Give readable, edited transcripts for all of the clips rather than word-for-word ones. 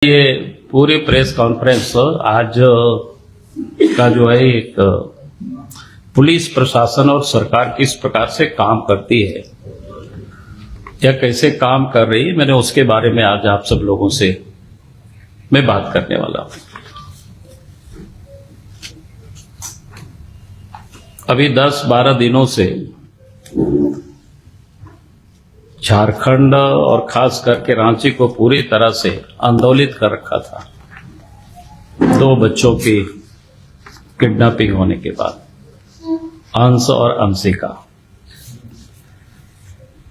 ये पूरी press conference आज का जो है एक पुलिस प्रशासन और सरकार किस प्रकार से काम करती है या कैसे काम कर रही है, मैंने उसके बारे में आज आप सब लोगों से मैं बात करने वाला हूं। अभी 10-12 दिनों से झारखंड और खास करके रांची को पूरी तरह से आंदोलित कर रखा था 2 बच्चों की किडनैपिंग होने के बाद, अंश और अंशिका।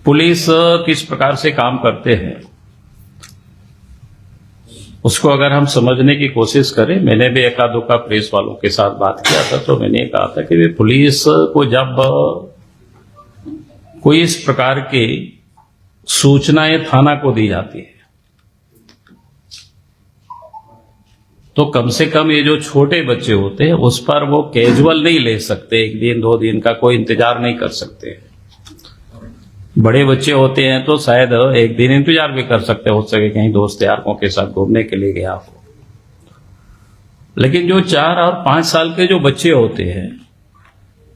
पुलिस किस प्रकार से काम करते हैं उसको अगर हम समझने की कोशिश करें, मैंने भी एका दुका प्रेस वालों के साथ बात किया था तो मैंने कहा था कि पुलिस को जब कोई इस प्रकार की सूचनाएं थाना को दी जाती है तो कम से कम ये जो छोटे बच्चे होते हैं उस पर वो कैजुअल नहीं ले सकते, 1 दिन 2 दिन का कोई इंतजार नहीं कर सकते। बड़े बच्चे होते हैं तो शायद 1 दिन इंतजार भी कर सकते, हो सके कहीं दोस्त यारों के साथ घूमने के लिए गया हो। लेकिन जो 4 और 5 साल के जो बच्चे होते हैं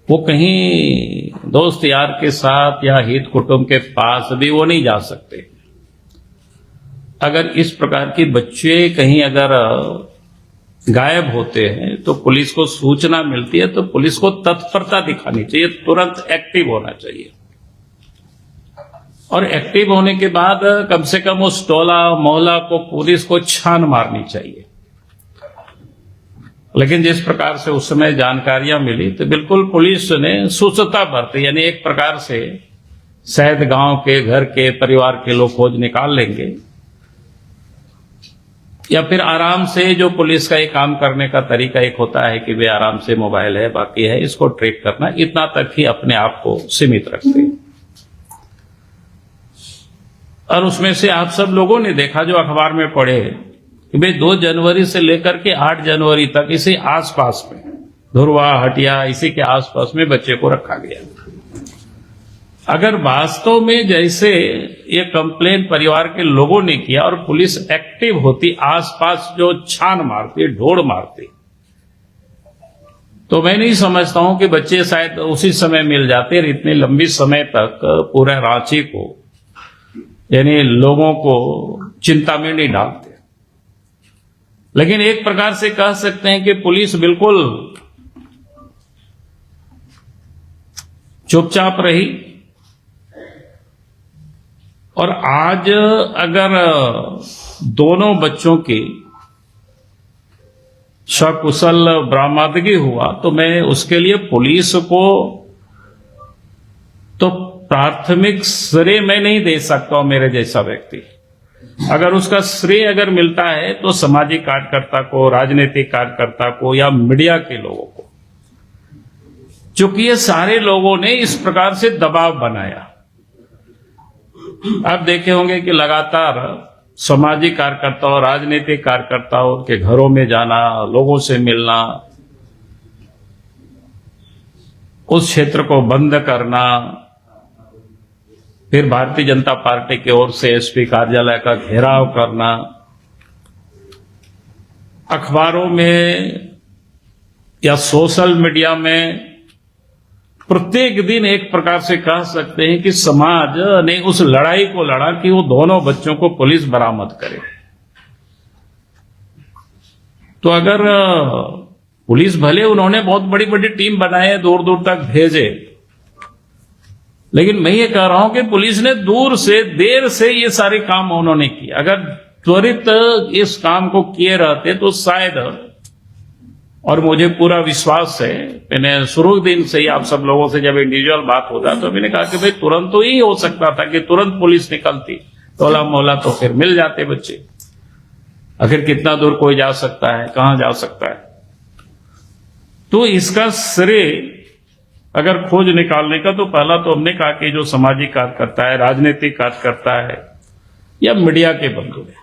वो कहीं दोस्त यार के साथ या हित कुटुंब के पास भी वो नहीं जा सकते। अगर इस प्रकार के बच्चे कहीं अगर गायब होते हैं तो पुलिस को सूचना मिलती है तो पुलिस को तत्परता दिखानी चाहिए, तुरंत एक्टिव होना चाहिए। और एक्टिव होने के बाद कम से कम उस टोला मोहल्ला को पुलिस को छान मारनी चाहिए। लेकिन जिस प्रकार से उस समय जानकारियां मिली तो बिल्कुल पुलिस ने सुस्तता बरती, यानी एक प्रकार से शायद गांव के घर के परिवार के लोग खोज निकाल लेंगे या फिर आराम से जो पुलिस का एक काम करने का तरीका एक होता है कि वे आराम से मोबाइल है बाकी है इसको ट्रैक करना, इतना तक ही अपने आप को सीमित रखते हैं। और उसमें से आप सब लोगों ने देखा जो अखबार में पढ़े कि भाई 2 जनवरी से लेकर के 8 जनवरी तक इसी आसपास में धुरवा हटिया इसी के आसपास में बच्चे को रखा गया। अगर वास्तव में जैसे ये कंप्लेन परिवार के लोगों ने किया और पुलिस एक्टिव होती, आसपास जो छान मारती ढोड़ मारती, तो मैं नहीं समझता हूं कि बच्चे शायद उसी समय मिल जाते और इतने लंबी समय तक पूरे रांची को यानी लोगों को चिंता में नहीं डालते। लेकिन एक प्रकार से कह सकते हैं कि पुलिस बिल्कुल चुपचाप रही। और आज अगर दोनों बच्चों की सकुशल बरामदगी हुआ तो मैं उसके लिए पुलिस को तो प्राथमिक श्रेय मैं नहीं दे सकता हूं। मेरे जैसा व्यक्ति अगर उसका श्रेय अगर मिलता है तो सामाजिक कार्यकर्ता को, राजनीतिक कार्यकर्ता को या मीडिया के लोगों को, क्योंकि ये सारे लोगों ने इस प्रकार से दबाव बनाया। आप देखे होंगे कि लगातार सामाजिक कार्यकर्ताओं, राजनीतिक कार्यकर्ताओं के घरों में जाना, लोगों से मिलना, उस क्षेत्र को बंद करना, फिर भारतीय जनता पार्टी की ओर से एसपी कार्यालय का घेराव करना, अखबारों में या सोशल मीडिया में प्रत्येक दिन एक प्रकार से कह सकते हैं कि समाज ने उस लड़ाई को लड़ा कि वो दोनों बच्चों को पुलिस बरामद करे। तो अगर पुलिस भले उन्होंने बहुत बड़ी बड़ी टीम बनाए, दूर दूर तक भेजे, लेकिन मैं ये कह रहा हूं कि पुलिस ने दूर से देर से ये सारे काम उन्होंने किए। अगर त्वरित इस काम को किए रहते तो शायद, और मुझे पूरा विश्वास है, मैंने शुरू दिन से ही आप सब लोगों से जब इंडिविजुअल बात होता तो मैंने कहा कि भाई तुरंत तो ही हो सकता था कि तुरंत पुलिस निकलती, टोला मोहल्ला तो फिर मिल जाते बच्चे। आखिर कितना दूर कोई जा सकता है, कहां जा सकता है। तो इसका श्रेय अगर खोज निकालने का तो पहला तो हमने कहा कि जो सामाजिक कार्यकर्ता है, राजनीतिक कार्यकर्ता है या मीडिया के बंधु है,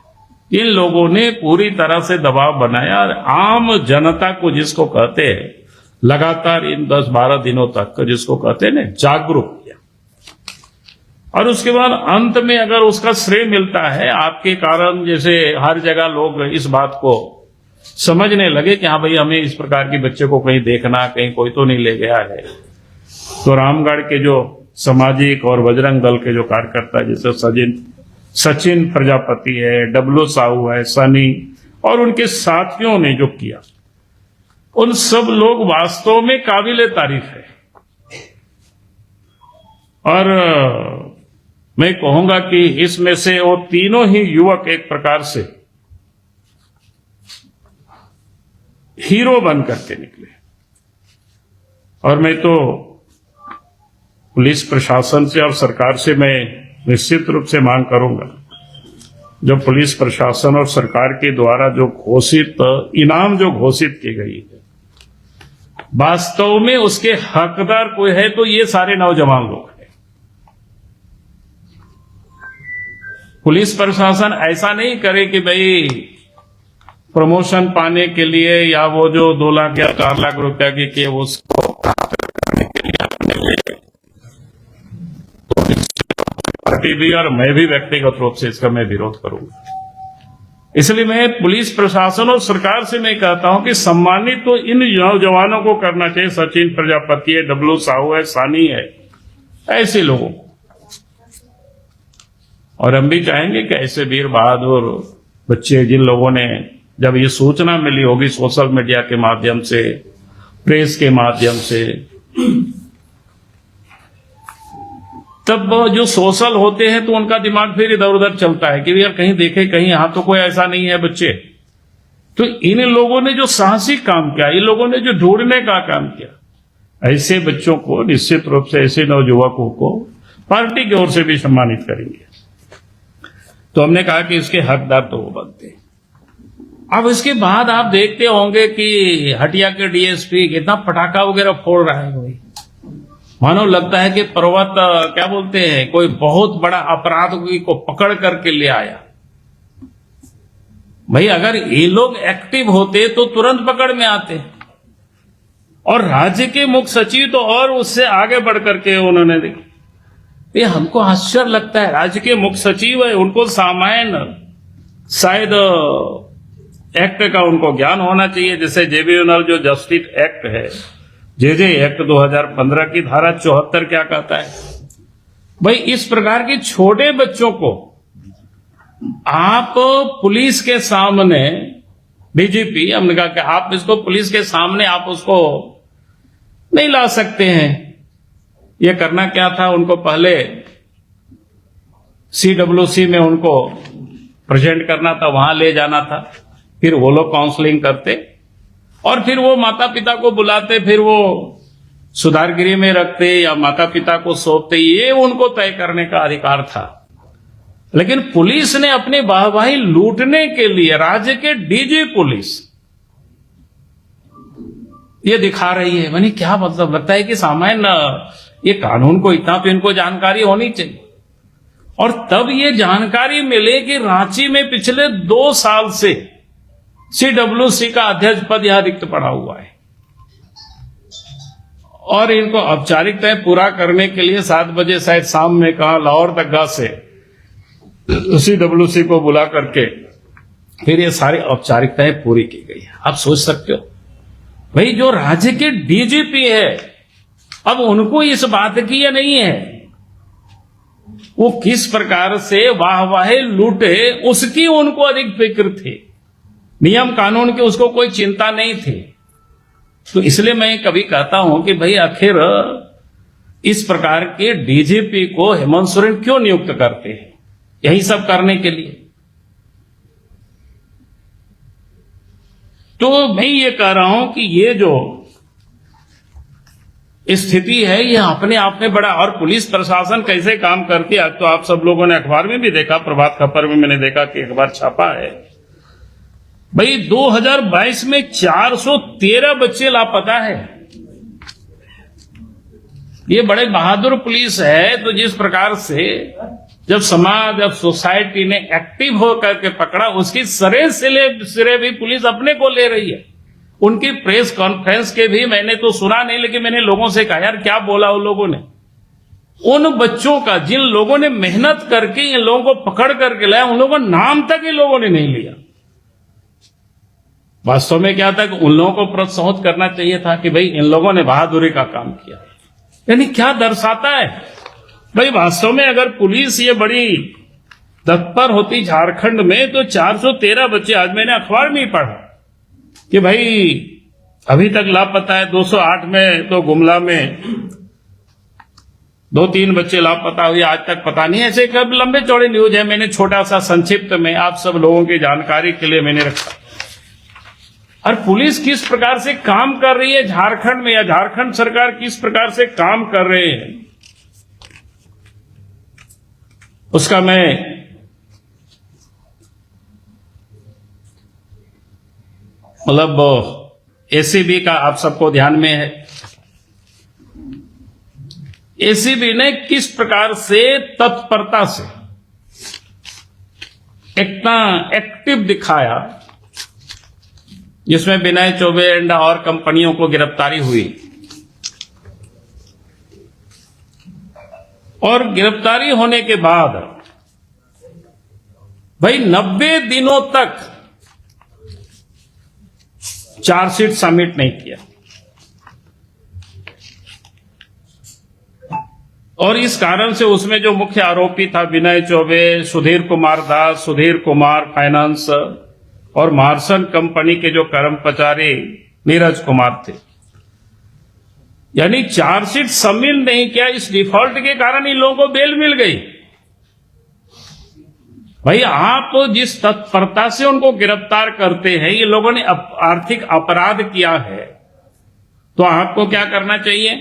इन लोगों ने पूरी तरह से दबाव बनाया और आम जनता को, जिसको कहते हैं लगातार इन 10-12 दिनों तक जिसको कहते हैं ना, जागरूक किया। और उसके बाद अंत में अगर उसका श्रेय मिलता है आपके कारण, जैसे हर जगह लोग इस बात को समझने लगे कि हाँ भाई हमें इस प्रकार के बच्चे को कहीं देखना, कहीं कोई तो नहीं ले गया है, तो रामगढ़ के जो सामाजिक और बजरंग दल के जो कार्यकर्ता जैसे सचिन प्रजापति है, डब्लू साहू है, सनी और उनके साथियों ने जो किया, उन सब लोग वास्तव में काबिले तारीफ है। और मैं कहूंगा कि इसमें से वो तीनों ही युवक एक प्रकार से हीरो बन करके निकले। और मैं तो पुलिस प्रशासन से और सरकार से मैं निश्चित रूप से मांग करूंगा, जो पुलिस प्रशासन और सरकार के द्वारा जो घोषित इनाम जो घोषित की गई है, वास्तव में उसके हकदार कोई है तो ये सारे नौजवान लोग हैं। पुलिस प्रशासन ऐसा नहीं करे कि भाई प्रमोशन पाने के लिए या वो जो 2 लाख या 4 लाख रुपया की कि उसको पार्टी भी और मैं भी व्यक्तिगत रूप से इसका मैं विरोध करूंगा। इसलिए मैं पुलिस प्रशासन और सरकार से मैं कहता हूं कि सम्मानित तो इन नौजवानों को करना चाहिए, सचिन प्रजापति है, डब्लू साहू है, सानी है, ऐसे लोगों को। और हम भी चाहेंगे कि ऐसे वीर बहादुर बच्चे, जिन लोगों ने जब ये सूचना मिली होगी सोशल मीडिया के माध्यम से, प्रेस के माध्यम से, तब जो सोशल होते हैं तो उनका दिमाग फिर इधर उधर चलता है कि यार कहीं देखे, कहीं यहां तो कोई ऐसा नहीं है बच्चे। तो इन लोगों ने जो साहसिक काम किया, इन लोगों ने जो ढूंढने का काम किया, ऐसे बच्चों को निश्चित रूप से, ऐसे नवयुवकों को पार्टी की ओर से भी सम्मानित करेंगे। तो हमने कहा कि इसके हकदार तो वो बनते हैं। अब इसके बाद आप देखते होंगे कि हटिया के डीएसपी कितना पटाखा वगैरह फोड़ रहा है भाई, मानो लगता है कि पर्वत क्या बोलते हैं, कोई बहुत बड़ा अपराधी को पकड़ करके ले आया। भाई अगर ये लोग एक्टिव होते तो तुरंत पकड़ में आते, और राज्य के मुख्य सचिव तो और उससे आगे बढ़ करके उन्होंने देखा। ये हमको आश्चर्य लगता है, राज्य के मुख्य सचिव है, उनको सामान्य शायद एक्ट का उनको ज्ञान होना चाहिए, जैसे जेबीएनएल जो जस्टिस एक्ट है, जे एक्ट 2015 की धारा 74 क्या कहता है। भाई इस प्रकार के छोटे बच्चों को आप पुलिस के सामने, डीजीपी हमने कहा कि आप इसको पुलिस के सामने आप उसको नहीं ला सकते हैं। ये करना क्या था, उनको पहले CWC में उनको प्रेजेंट करना था, वहां ले जाना था, फिर वो लोग काउंसलिंग करते और फिर वो माता पिता को बुलाते, फिर वो सुधार गृह में रखते या माता पिता को सौंपते, ये उनको तय करने का अधिकार था। लेकिन पुलिस ने अपनी वाहवाही लूटने के लिए, राज्य के डीजी पुलिस ये दिखा रही है। मानी क्या मतलब, लगता है कि सामान्य ये कानून को इतना तो इनको जानकारी होनी चाहिए। और तब ये जानकारी मिले कि रांची में पिछले 2 साल से CWC का अध्यक्ष पद यहां रिक्त पड़ा हुआ है, और इनको औपचारिकताएं पूरा करने के लिए 7 बजे शायद शाम में कहा लाहौर दरगाह से CWC को बुला करके फिर ये सारी औपचारिकताएं पूरी की गई। आप सोच सकते हो भाई, जो राज्य के डीजीपी है, अब उनको इस बात की या नहीं है, वो किस प्रकार से वाहवाही लूटे उसकी उनको अधिक फिक्र थी, नियम कानून की उसको कोई चिंता नहीं थी। तो इसलिए मैं कभी कहता हूं कि भाई आखिर इस प्रकार के डीजीपी को हेमंत सोरेन क्यों नियुक्त करते हैं, यही सब करने के लिए। तो मैं ये कह रहा हूं कि ये जो स्थिति है ये अपने आप में बड़ा, और पुलिस प्रशासन कैसे काम करती है। आज तो आप सब लोगों ने अखबार में भी देखा, प्रभात खबर में मैंने देखा कि अखबार छापा है भाई 2022 में 413 बच्चे लापता है। ये बड़े बहादुर पुलिस है। तो जिस प्रकार से जब समाज, जब सोसाइटी ने एक्टिव होकर के पकड़ा, उसकी सिरे भी पुलिस अपने को ले रही है। उनकी प्रेस कॉन्फ्रेंस के भी मैंने तो सुना नहीं, लेकिन मैंने लोगों से कहा यार क्या बोला उन लोगों ने, उन बच्चों का जिन लोगों ने मेहनत करके इन लोगों को पकड़ करके लाया, उन लोगों का नाम तक इन लोगों ने नहीं लिया। वास्तव में क्या था कि उन लोगों को प्रोत्साहित करना चाहिए था कि भाई इन लोगों ने बहादुरी का काम किया। यानी क्या दर्शाता है भाई, वास्तव में अगर पुलिस ये बड़ी तत्पर होती झारखंड में तो 413 बच्चे, आज मैंने अखबार में ही पढ़ा कि भाई अभी तक लापता है। 208 में तो गुमला में 2-3 बच्चे लापता हुए, आज तक पता नहीं। ऐसे कब लंबे चौड़े न्यूज है, मैंने छोटा सा संक्षिप्त में आप सब लोगों की जानकारी के लिए मैंने रखा। और पुलिस किस प्रकार से काम कर रही है झारखंड में, या झारखंड सरकार किस प्रकार से काम कर रहे हैं, उसका मैं मतलब एसीबी का आप सबको ध्यान में है। एसीबी ने किस प्रकार से तत्परता से इतना एक्टिव दिखाया, जिसमें विनय चौबे एंड और कंपनियों को गिरफ्तारी हुई। और गिरफ्तारी होने के बाद भाई 90 दिनों तक चार्जशीट सबमिट नहीं किया। और इस कारण से उसमें जो मुख्य आरोपी था विनय चौबे, सुधीर कुमार दास, सुधीर कुमार फाइनेंस और मार्सन कंपनी के जो कर्मचारी नीरज कुमार थे, यानी चार्जशीट सबमिट नहीं किया। इस डिफॉल्ट के कारण इन लोगों को बेल मिल गई। भाई आप जिस तत्परता से उनको गिरफ्तार करते हैं, ये लोगों ने आर्थिक अपराध किया है, तो आपको क्या करना चाहिए?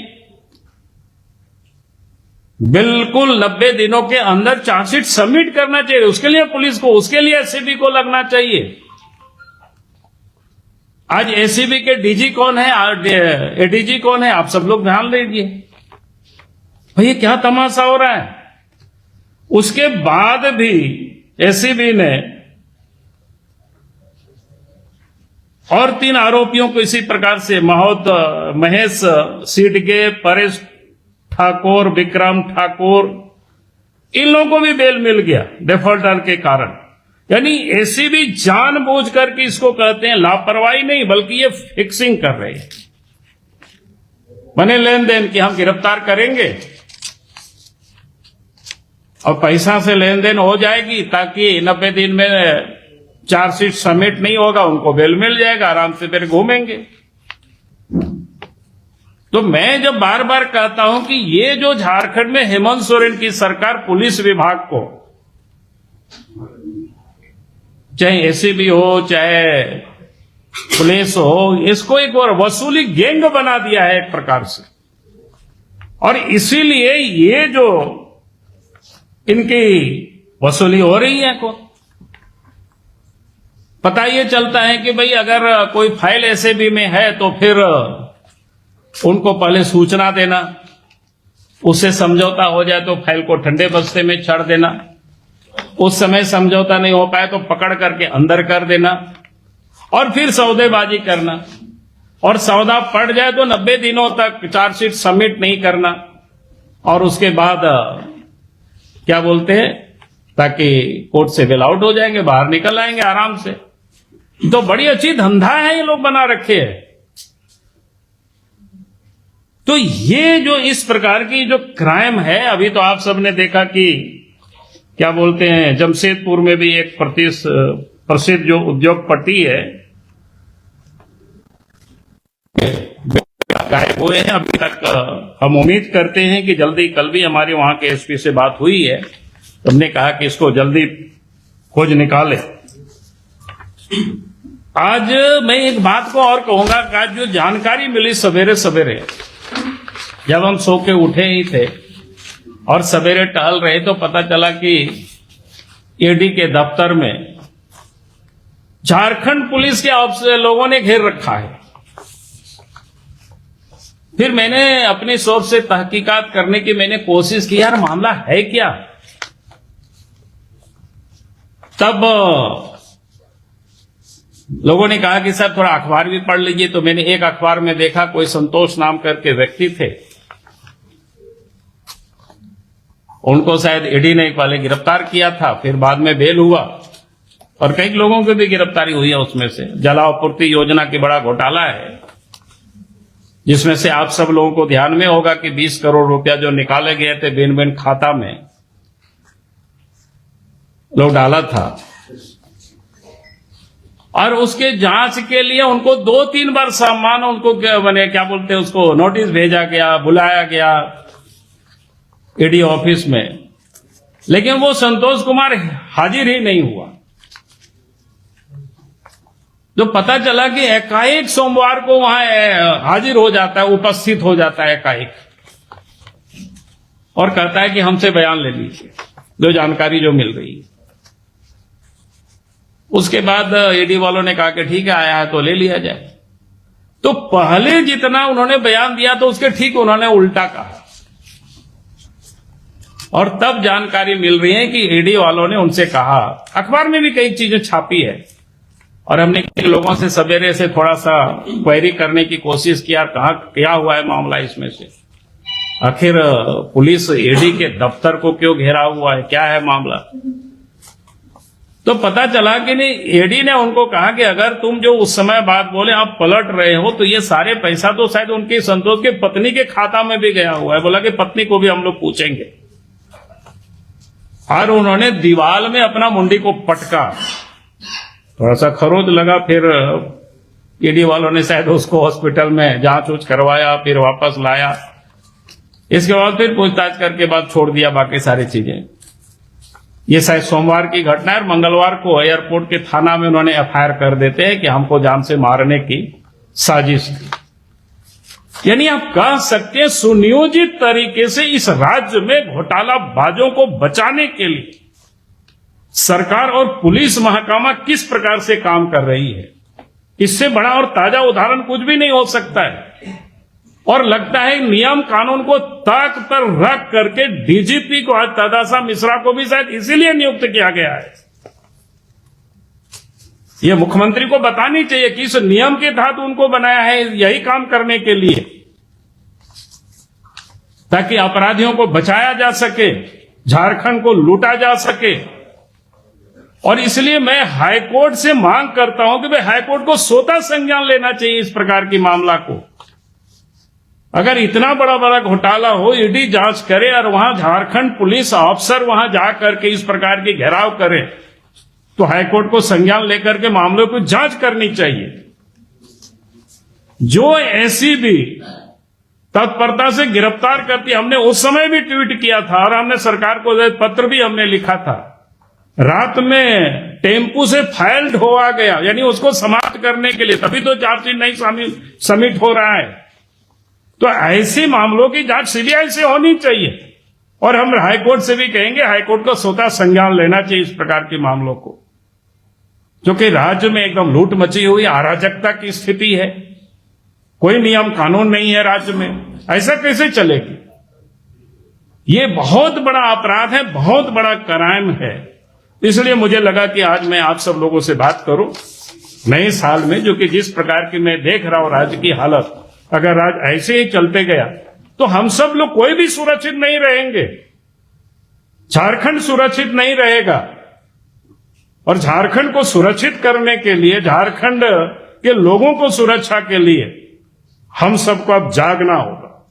बिल्कुल 90 दिनों के अंदर चार्जशीट सबमिट करना चाहिए। उसके लिए पुलिस को, उसके लिए एसीबी को लगना चाहिए। आज एसीबी के डीजी कौन है, एडीजी कौन है, आप सब लोग ध्यान दीजिए। भाई क्या तमाशा हो रहा है। उसके बाद भी एसीबी ने और 3 आरोपियों को इसी प्रकार से महेश सीडगे, परेश ठाकुर, विक्रम ठाकुर, इन लोगों को भी बेल मिल गया डिफॉल्टर के कारण। यानी एसीबी जानबूझ करके इसको कहते हैं लापरवाही नहीं, बल्कि ये फिक्सिंग कर रहे हैं, बने लेन देन की हम गिरफ्तार करेंगे और पैसा से लेन देन हो जाएगी, ताकि 90 दिन में चार्जशीट सबमिट नहीं होगा, उनको बेल मिल जाएगा, आराम से फिर घूमेंगे। तो मैं जब बार बार कहता हूं कि ये जो झारखंड में हेमंत सोरेन की सरकार पुलिस विभाग को, चाहे एसीबी हो चाहे पुलिस हो, इसको एक और वसूली गैंग बना दिया है एक प्रकार से। और इसीलिए ये जो इनकी वसूली हो रही है को पता ये चलता है कि भाई अगर कोई फाइल एसीबी में है तो फिर उनको पहले सूचना देना, उससे समझौता हो जाए तो फाइल को ठंडे बस्ते में छड़ देना, उस समय समझौता नहीं हो पाए तो पकड़ करके अंदर कर देना और फिर सौदेबाजी करना, और सौदा पड़ जाए तो 90 दिनों तक चार्जशीट सबमिट नहीं करना, और उसके बाद क्या बोलते हैं, ताकि कोर्ट से बेल आउट हो जाएंगे, बाहर निकल आएंगे आराम से। तो बड़ी अच्छी धंधा है ये लोग बना रखे हैं। तो ये जो इस प्रकार की जो क्राइम है, अभी तो आप सबने देखा कि क्या बोलते हैं, जमशेदपुर में भी एक प्रसिद्ध जो उद्योगपति है गायब हुए हैं। अभी तक हम उम्मीद करते हैं कि जल्दी, कल भी हमारे वहां के एसपी से बात हुई है, तो हमने कहा कि इसको जल्दी खोज निकाले। आज मैं एक बात को और कहूंगा कि आज जो जानकारी मिली सवेरे सवेरे, जब हम सो के उठे ही थे और सवेरे टहल रहे, तो पता चला कि ईडी के दफ्तर में झारखंड पुलिस के लोगों ने घेर रखा है। फिर मैंने अपनी सोच से तहकीकात करने की मैंने कोशिश की, यार मामला है क्या। तब लोगों ने कहा कि सर थोड़ा अखबार भी पढ़ लीजिए। तो मैंने एक अखबार में देखा, कोई संतोष नाम करके व्यक्ति थे, उनको शायद ईडी ने पहले गिरफ्तार किया था, फिर बाद में बेल हुआ, और कई लोगों की भी गिरफ्तारी हुई है उसमें से। जलापूर्ति योजना की बड़ा घोटाला है, जिसमें से आप सब लोगों को ध्यान में होगा कि 20 करोड़ रुपया जो निकाले गए थे बेन बेन खाता में लोग डाला था, और उसके जांच के लिए उनको 2-3 बार सम्मान, उनको क्या बोलते हैं उसको, नोटिस भेजा गया, बुलाया गया ईडी ऑफिस में, लेकिन वो संतोष कुमार हाजिर ही नहीं हुआ। जो पता चला कि एकाएक सोमवार को वहां हाजिर हो जाता है, उपस्थित हो जाता है एकाएक, और कहता है कि हमसे बयान ले लीजिए, जो जानकारी जो मिल रही है। उसके बाद ईडी वालों ने कहा कि ठीक है, आया है तो ले लिया जाए। तो पहले जितना उन्होंने बयान दिया तो उसके ठीक उन्होंने उल्टा कहा, और तब जानकारी मिल रही है कि ईडी वालों ने उनसे कहा, अखबार में भी कई चीजें छापी है, और हमने लोगों से सवेरे से थोड़ा सा क्वेरी करने की कोशिश किया, कहा क्या हुआ है मामला इसमें से, आखिर पुलिस ईडी के दफ्तर को क्यों घेरा हुआ है, क्या है मामला। तो पता चला कि नहीं, ईडी ने उनको कहा कि अगर तुम जो उस समय बात बोले आप पलट रहे हो, तो ये सारे पैसा तो शायद उनकी संतोष के पत्नी के खाता में भी गया हुआ है। बोला कि पत्नी को भी हम लोग पूछेंगे, और उन्होंने दीवार में अपना मुंडी को पटका, थोड़ा सा खरोच लगा, फिर ईडी वालों ने शायद उसको हॉस्पिटल में जांच उच करवाया, फिर वापस लाया, इसके बाद फिर पूछताछ करके बाद छोड़ दिया बाकी सारी चीजें। ये शायद सोमवार की घटना है, और मंगलवार को एयरपोर्ट के थाना में उन्होंने एफआईआर कर देते हैं कि हमको जान से मारने की साजिश थी। यानी आप कह सकते हैं सुनियोजित तरीके से इस राज्य में घोटालाबाजों को बचाने के लिए सरकार और पुलिस महकमा किस प्रकार से काम कर रही है, इससे बड़ा और ताजा उदाहरण कुछ भी नहीं हो सकता है। और लगता है नियम कानून को ताक पर रख करके डीजीपी को, आज तदासा मिश्रा को भी शायद इसीलिए नियुक्त किया गया है। यह मुख्यमंत्री को बतानी चाहिए कि इस नियम के तहत उनको बनाया है यही काम करने के लिए, ताकि अपराधियों को बचाया जा सके, झारखंड को लूटा जा सके। और इसलिए मैं हाईकोर्ट से मांग करता हूं कि भाई हाईकोर्ट को स्वतः संज्ञान लेना चाहिए इस प्रकार की मामला को। अगर इतना बड़ा बड़ा घोटाला हो, ईडी जांच करे, और वहां झारखंड पुलिस अफसर वहां जाकर के इस प्रकार की घेराव करे, तो हाईकोर्ट को संज्ञान लेकर के मामलों की जांच करनी चाहिए। जो ऐसी भी तत्परता से गिरफ्तार करती, हमने उस समय भी ट्वीट किया था, और हमने सरकार को पत्र भी हमने लिखा था, रात में टेम्पू से फाइल्ड हो आ गया, यानी उसको समाप्त करने के लिए, तभी तो चार्जशीट नहीं सबमिट हो रहा है। तो ऐसे मामलों की जांच सीबीआई से होनी चाहिए, और हम हाईकोर्ट से भी कहेंगे हाईकोर्ट को स्वतः संज्ञान लेना चाहिए इस प्रकार के मामलों को, क्योंकि राज्य में एकदम लूट मची हुई, अराजकता की स्थिति है, कोई नियम कानून नहीं है राज्य में, ऐसा कैसे चलेगी। ये बहुत बड़ा अपराध है, बहुत बड़ा क्राइम है। इसलिए मुझे लगा कि आज मैं आप सब लोगों से बात करूं नए साल में, जो कि जिस प्रकार की मैं देख रहा हूं राज्य की हालत, अगर आज ऐसे ही चलते गया तो हम सब लोग कोई भी सुरक्षित नहीं रहेंगे, झारखंड सुरक्षित नहीं रहेगा। और झारखंड को सुरक्षित करने के लिए, झारखंड के लोगों को सुरक्षा के लिए हम सबको अब जागना होगा।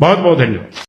बहुत बहुत धन्यवाद।